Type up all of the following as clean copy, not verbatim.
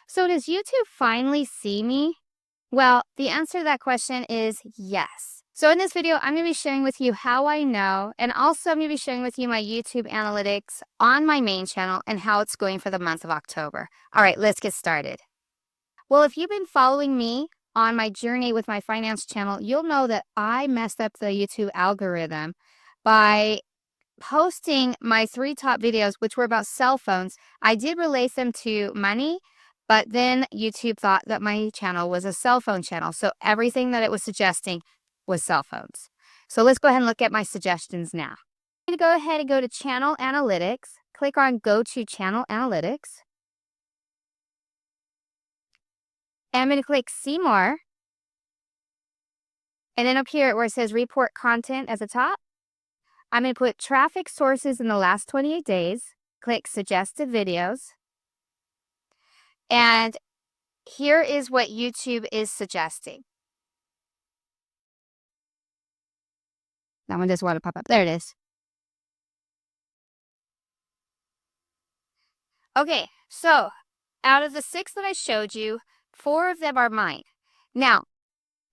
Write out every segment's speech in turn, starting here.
So does YouTube finally see me? Well, the answer to that question is yes. So in this video, I'm going to be sharing with you how I know, and also I'm going to be sharing with you my YouTube analytics on my main channel and how it's going for the month of October. All right, let's get started. Well, if you've been following me on my journey with my finance channel, you'll know that I messed up the YouTube algorithm by posting my 3 top videos, which were about cell phones. I did relate them to money, but then YouTube thought that my channel was a cell phone channel. So everything that it was suggesting was cell phones. So let's go ahead and look at my suggestions now. I'm going to go ahead and go to Channel Analytics. Click on Go to Channel Analytics. And I'm going to click See More. And then up here where it says Report Content at the top, I'm going to put traffic sources in the last 28 days. Click Suggested Videos. And here is what YouTube is suggesting. That one doesn't want to pop up. There it is. Okay, so out of the 6 that I showed you, 4 of them are mine. Now,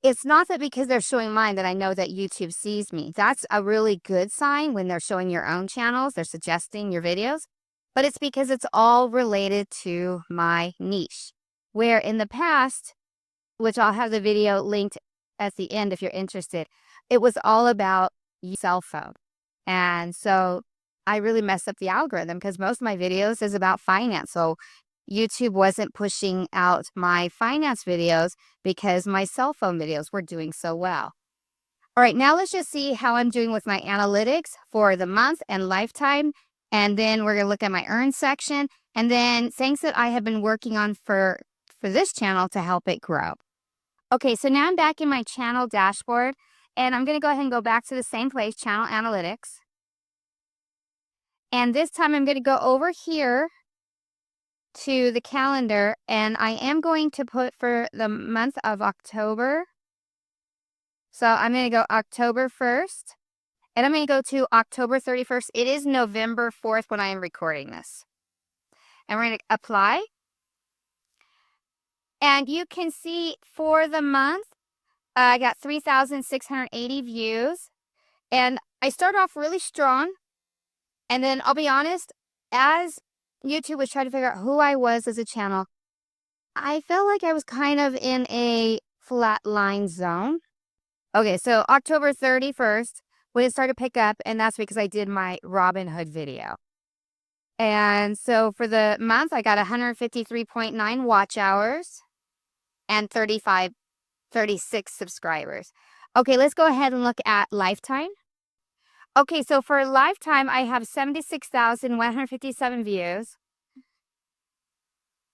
it's not that because they're showing mine that I know that YouTube sees me. That's a really good sign when they're showing your own channels. They're suggesting your videos. But it's because it's all related to my niche. Where in the past, which I'll have the video linked at the end if you're interested, it was all about cell phone. And so I really messed up the algorithm because most of my videos is about finance. So YouTube wasn't pushing out my finance videos because my cell phone videos were doing so well. All right, now let's just see how I'm doing with my analytics for the month and lifetime. And then we're going to look at my earn section and then things that I have been working on for this channel to help it grow. Okay, so now I'm back in my channel dashboard, and I'm going to go ahead and go back to the same place, Channel Analytics. And this time I'm going to go over here to the calendar, and I am going to put for the month of October. So I'm going to go October 1st, and I'm going to go to October 31st. It is November 4th when I am recording this. And we're going to apply. And you can see for the month, I got 3,680 views. And I started off really strong. And then I'll be honest, as YouTube was trying to figure out who I was as a channel, I felt like I was kind of in a flat line zone. Okay, so October 31st, when it started to pick up, and that's because I did my Robin Hood video. And so for the month, I got 153.9 watch hours and 36 subscribers. Okay, let's go ahead and look at lifetime. Okay, so for lifetime, I have 76,157 views.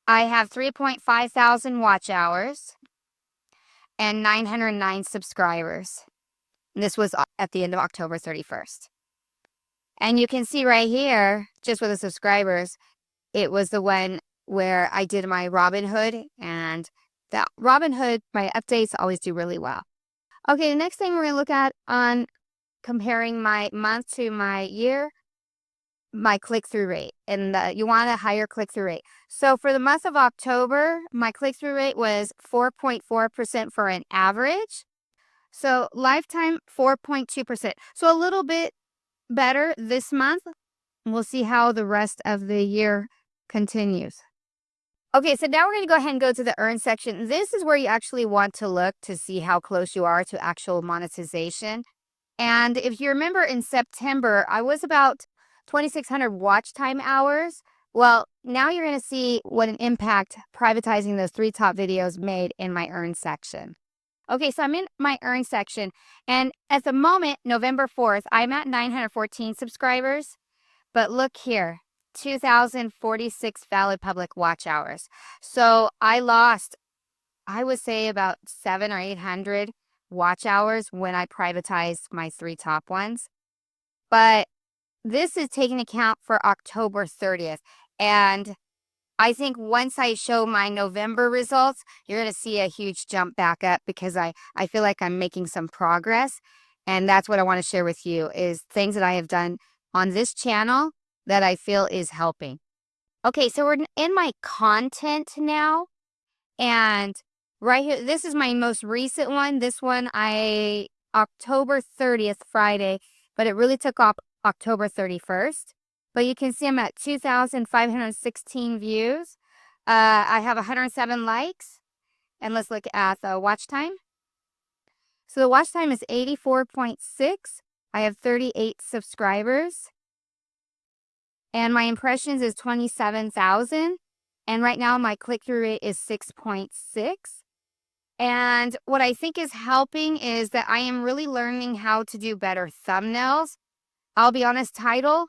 I have 3.5 thousand watch hours and 909 subscribers. And this was at the end of October 31st. And you can see right here, just with the subscribers, it was the one where I did my Robin Hood, and that Robin Hood, my updates always do really well. Okay, the next thing we're going to look at on comparing my month to my year, my click-through rate. And you want a higher click-through rate. So for the month of October, my click-through rate was 4.4% for an average. So lifetime, 4.2%. So a little bit better this month. We'll see how the rest of the year continues. Okay, so now we're going to go ahead and go to the earn section. This is where you actually want to look to see how close you are to actual monetization. And if you remember in September, I was about 2,600 watch time hours. Well, now you're going to see what an impact privatizing those 3 top videos made in my earn section. Okay, so I'm in my earn section, and at the moment, November 4th, I'm at 914 subscribers. But look here, 2,046 valid public watch hours. So I lost, I would say, about 700 or 800 watch hours when I privatized my 3 top ones. But this is taking account for October 30th. And I think once I show my November results, you're going to see a huge jump back up because I feel like I'm making some progress. And that's what I want to share with you is things that I have done on this channel that I feel is helping. Okay, so we're in my content now. And right here, this is my most recent one. This one, October 30th, Friday, but it really took off October 31st. But you can see I'm at 2,516 views. I have 107 likes. And let's look at the watch time. So the watch time is 84.6. I have 38 subscribers. And my impressions is 27,000. And right now my click-through rate is 6.6. And what I think is helping is that I am really learning how to do better thumbnails. I'll be honest, title,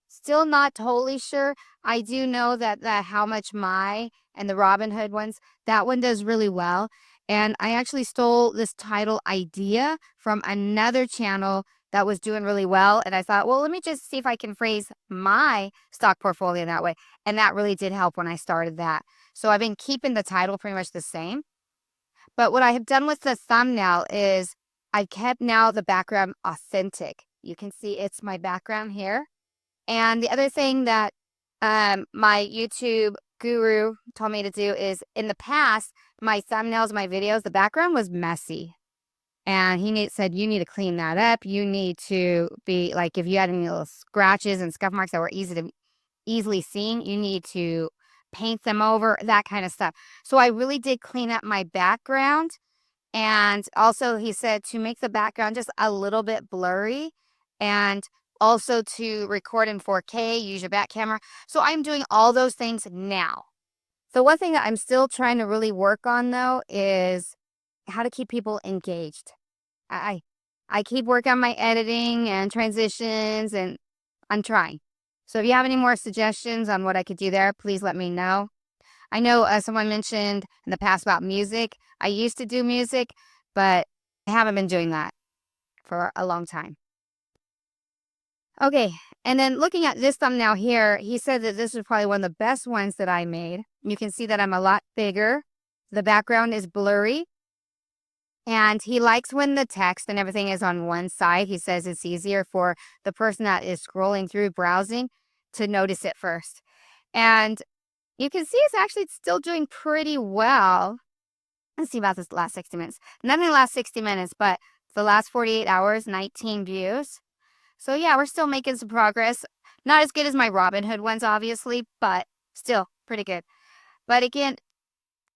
still not totally sure. I do know that the How Much My and the Robin Hood ones, that one does really well. And I actually stole this title idea from another channel that was doing really well. And I thought, well, let me just see if I can phrase my stock portfolio that way. And that really did help when I started that. So I've been keeping the title pretty much the same. But what I have done with the thumbnail is I've kept now the background authentic. You can see it's my background here. And the other thing that my YouTube guru told me to do is in the past, my thumbnails, my videos, the background was messy. And he said, you need to clean that up. You need to be like, if you had any little scratches and scuff marks that were easily seen, you need to paint them over, that kind of stuff. So I really did clean up my background. And also he said to make the background just a little bit blurry and also to record in 4K, use your back camera. So I'm doing all those things now. The one thing that I'm still trying to really work on though is how to keep people engaged. I keep working on my editing and transitions and I'm trying. So if you have any more suggestions on what I could do there, please let me know. I know someone mentioned in the past about music. I used to do music, but I haven't been doing that for a long time. Okay, and then looking at this thumbnail here, he said that this was probably one of the best ones that I made. You can see that I'm a lot bigger. The background is blurry. And he likes when the text and everything is on one side. He says it's easier for the person that is scrolling through browsing to notice it first. And you can see it's actually still doing pretty well. Let's see about this last 60 minutes. Not in the last 60 minutes, but the last 48 hours, 19 views. So yeah, we're still making some progress. Not as good as my Robin Hood ones, obviously, but still pretty good. But again,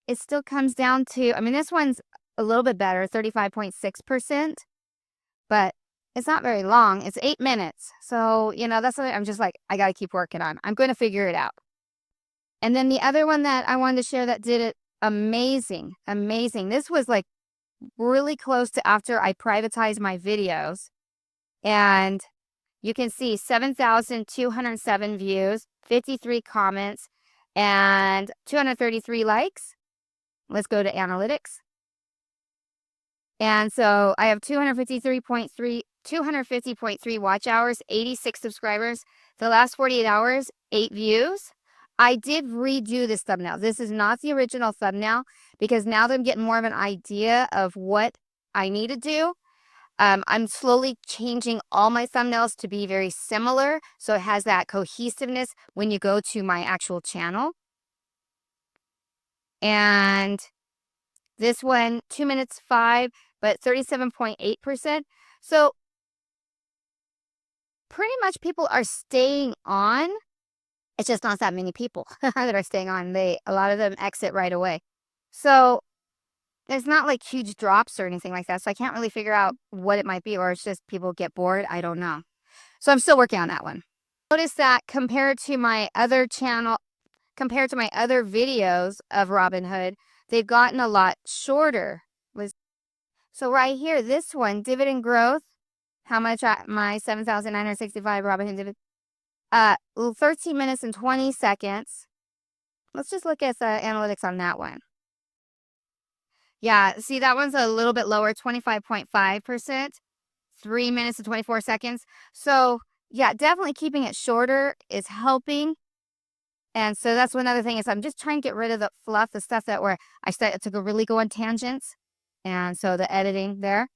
it still comes down to, I mean, this one's a little bit better, 35.6%, but it's not very long. It's 8 minutes. So, you know, that's something I'm just like, I got to keep working on. I'm going to figure it out. And then the other one that I wanted to share that did it amazing. This was like really close to after I privatized my videos. And you can see 7,207 views, 53 comments, and 233 likes. Let's go to analytics. And so I have 250.3 watch hours, 86 subscribers. The last 48 hours, 8 views. I did redo this thumbnail. This is not the original thumbnail because now that I'm getting more of an idea of what I need to do, I'm slowly changing all my thumbnails to be very similar. So it has that cohesiveness when you go to my actual channel. And this one, 2 minutes 5, but 37.8%. So pretty much people are staying on. It's just not that many people that are staying on. A lot of them exit right away. So there's not like huge drops or anything like that. So I can't really figure out what it might be, or it's just people get bored. I don't know. So I'm still working on that one. Notice that compared to my other channel, compared to my other videos of Robin Hood, they've gotten a lot shorter. So right here, this one, dividend growth, how much my 7,965 Robin Hood dividend, 13 minutes and 20 seconds. Let's just look at the analytics on that one. Yeah, see, that one's a little bit lower, 25.5%, 3 minutes and 24 seconds. So yeah, definitely keeping it shorter is helping. And so that's one other thing is I'm just trying to get rid of the fluff, the stuff that where I started to really go on tangents. And so the editing there.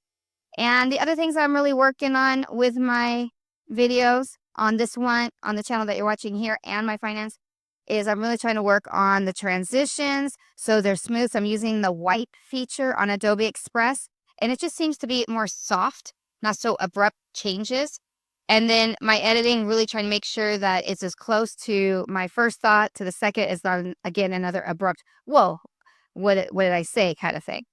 And the other things I'm really working on with my videos on this one, on the channel that you're watching here, and my finance, is I'm really trying to work on the transitions so they're smooth. So I'm using the white feature on Adobe Express, and it just seems to be more soft, not so abrupt changes. And then my editing, really trying to make sure that it's as close to my first thought to the second as not, again, another abrupt, whoa, what did I say kind of thing.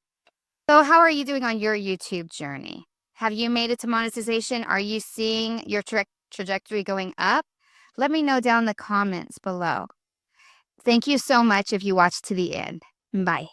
So how are you doing on your YouTube journey? Have you made it to monetization? Are you seeing your trajectory going up? Let me know down in the comments below. Thank you so much if you watched to the end. Bye.